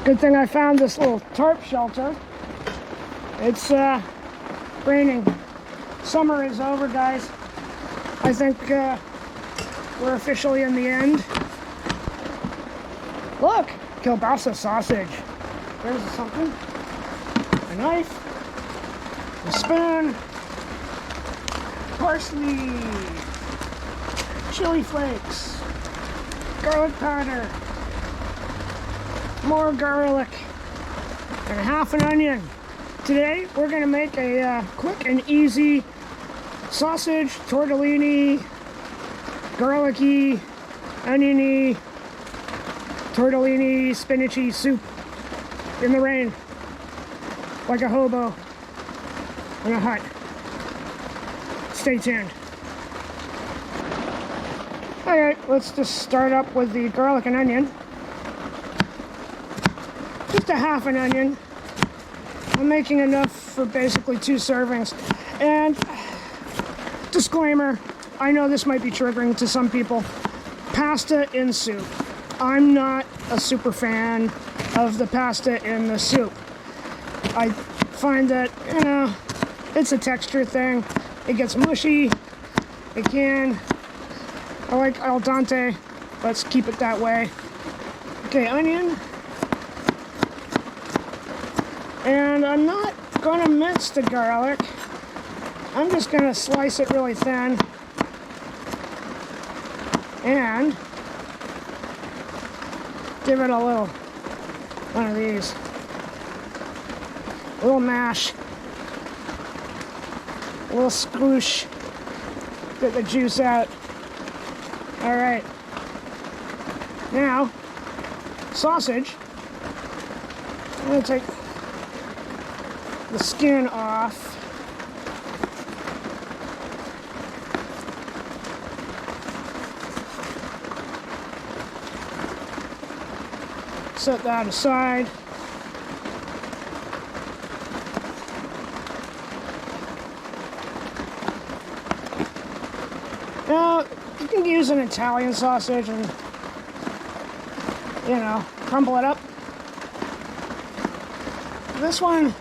Good thing I found this little tarp shelter. It's raining. Summer is over, guys. I think we're officially in the end. Look, kielbasa sausage. There's something. A knife, a spoon, parsley, chili flakes, garlic powder, more garlic, and half an onion. Today we're going to make a quick and easy sausage, tortellini, garlicky, oniony, tortellini, spinachy soup in the rain, like a hobo in a hut. Stay tuned. Alright, let's just start up with the garlic and onion. Just a half an onion. I'm making enough for basically 2 servings. And disclaimer, I know this might be triggering to some people. Pasta in soup. I'm not a super fan of the pasta in the soup. I find that, you know, it's a texture thing. It gets mushy. It can. I like al dente. Let's keep it that way. Okay, onion. And I'm not gonna mince the garlic. I'm just gonna slice it really thin. And give it a little one of these. A little mash. A little squish. Get the juice out. Alright. Now, sausage. I'm gonna take the skin off. Set that aside. Now, you can use an Italian sausage and, you know, crumble it up. This one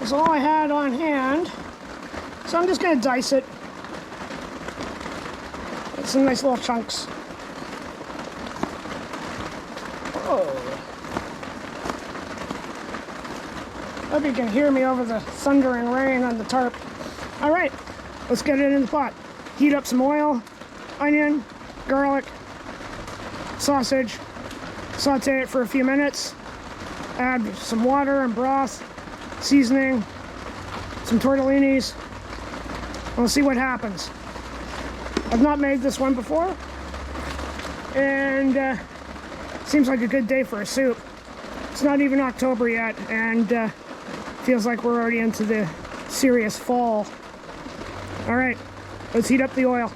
is all I had on hand, so I'm just going to dice it. It's some nice little chunks. Oh. Hope you can hear me over the thunder and rain on the tarp. Alright, let's get it in the pot. Heat up some oil, onion, garlic, sausage, saute it for a few minutes, add some water and broth, seasoning, some tortellinis, and we'll see what happens. I've not made this one before, and seems like a good day for a soup. It's not even October yet, and feels like we're already into the serious fall. Alright, let's heat up the oil.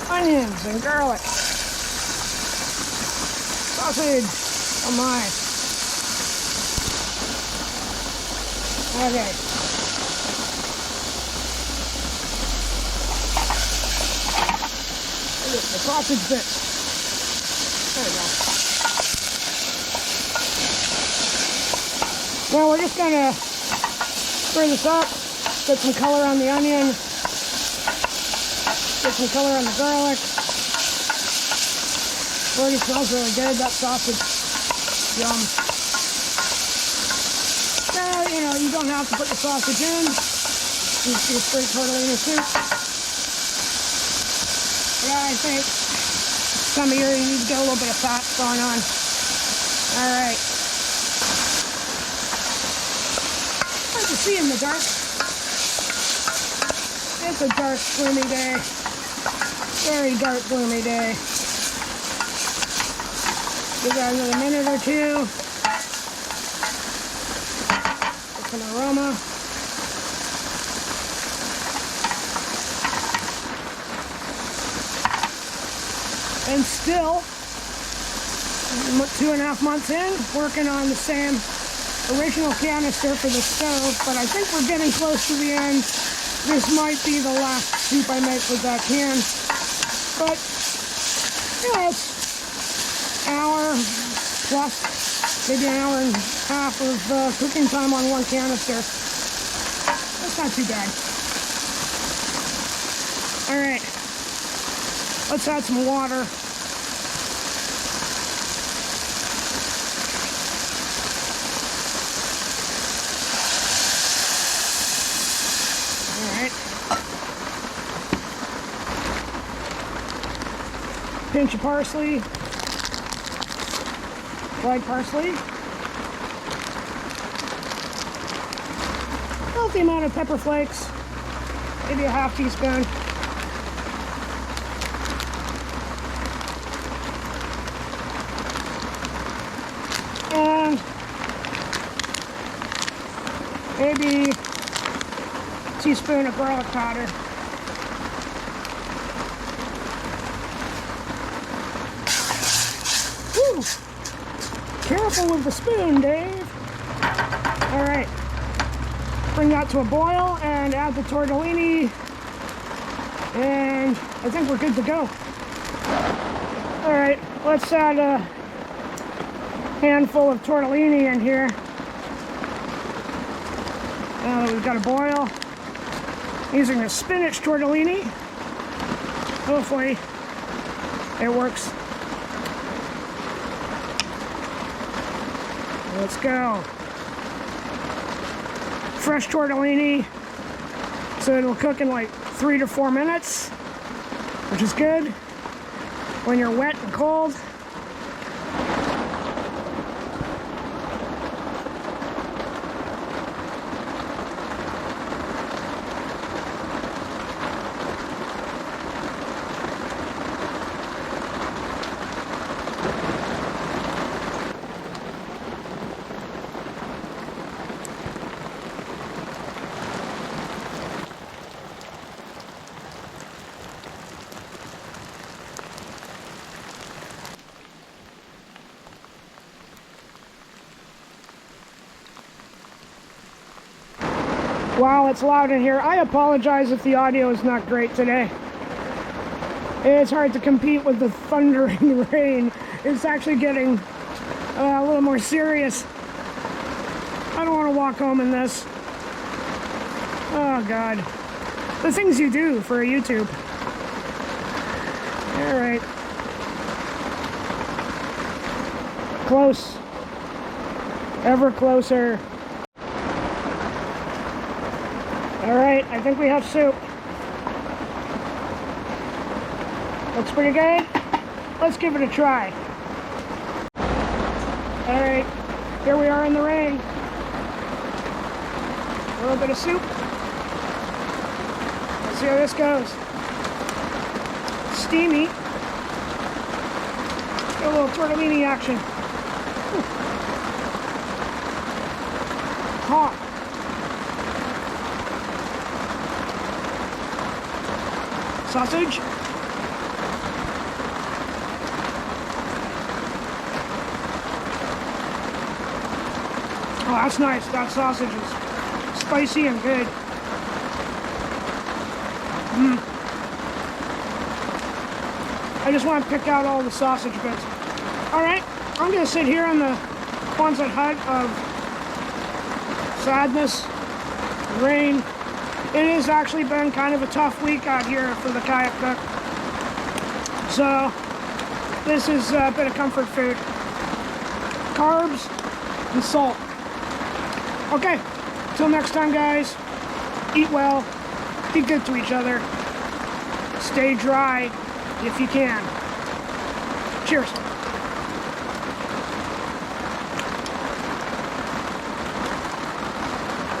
Onions and garlic. Sausage. Oh my. Okay. Look at the sausage bits. There we go. Now we're just gonna stir this up, put some color on the onion. Get some color on the garlic. Already smells really good, that sausage. Yum. Now, you know, you don't have to put the sausage in. You just do a straight tortellini soup. Yeah, I think some of you need to get a little bit of fat going on. Alright. Hard to see in the dark. It's a dark, gloomy day. Very dark, gloomy day. Give that another minute or two. an aroma. And still, 2.5 months in, working on the same original canister for the stove, but I think we're getting close to the end. This might be the last soup I make with that can, but you know, it's an hour plus, maybe an hour and a half of cooking time on one canister. That's not too bad. All right, let's add some water. Pinch of parsley, dried parsley, healthy amount of pepper flakes, maybe a half teaspoon. And maybe a teaspoon of garlic powder. Careful with the spoon, Dave. All right, bring that to a boil and add the tortellini, and I think we're good to go. All right, let's add a handful of tortellini in here. Now that we've got a boil, using a spinach tortellini. Hopefully it works. Let's go. Fresh tortellini, so it'll cook in like 3 to 4 minutes, which is good when you're wet and cold. Wow, it's loud in here. I apologize if the audio is not great today. It's hard to compete with the thundering rain. It's actually getting a little more serious. I don't want to walk home in this. Oh, God. The things you do for YouTube. All right. Close. Ever closer. All right, I think we have soup. Looks pretty good. Let's give it a try. All right, here we are in the rain. A little bit of soup. Let's see how this goes. Steamy. Got a little tortellini action. Hot. Sausage. Oh, that's nice. That sausage is spicy and good. I just want to pick out all the sausage bits. All right, I'm going to sit here in the Quonset hut of sadness, rain. It has actually been kind of a tough week out here for the kayak cook. So this is a bit of comfort food. Carbs and salt. Okay, till next time, guys. Eat well, be good to each other, stay dry if you can. Cheers.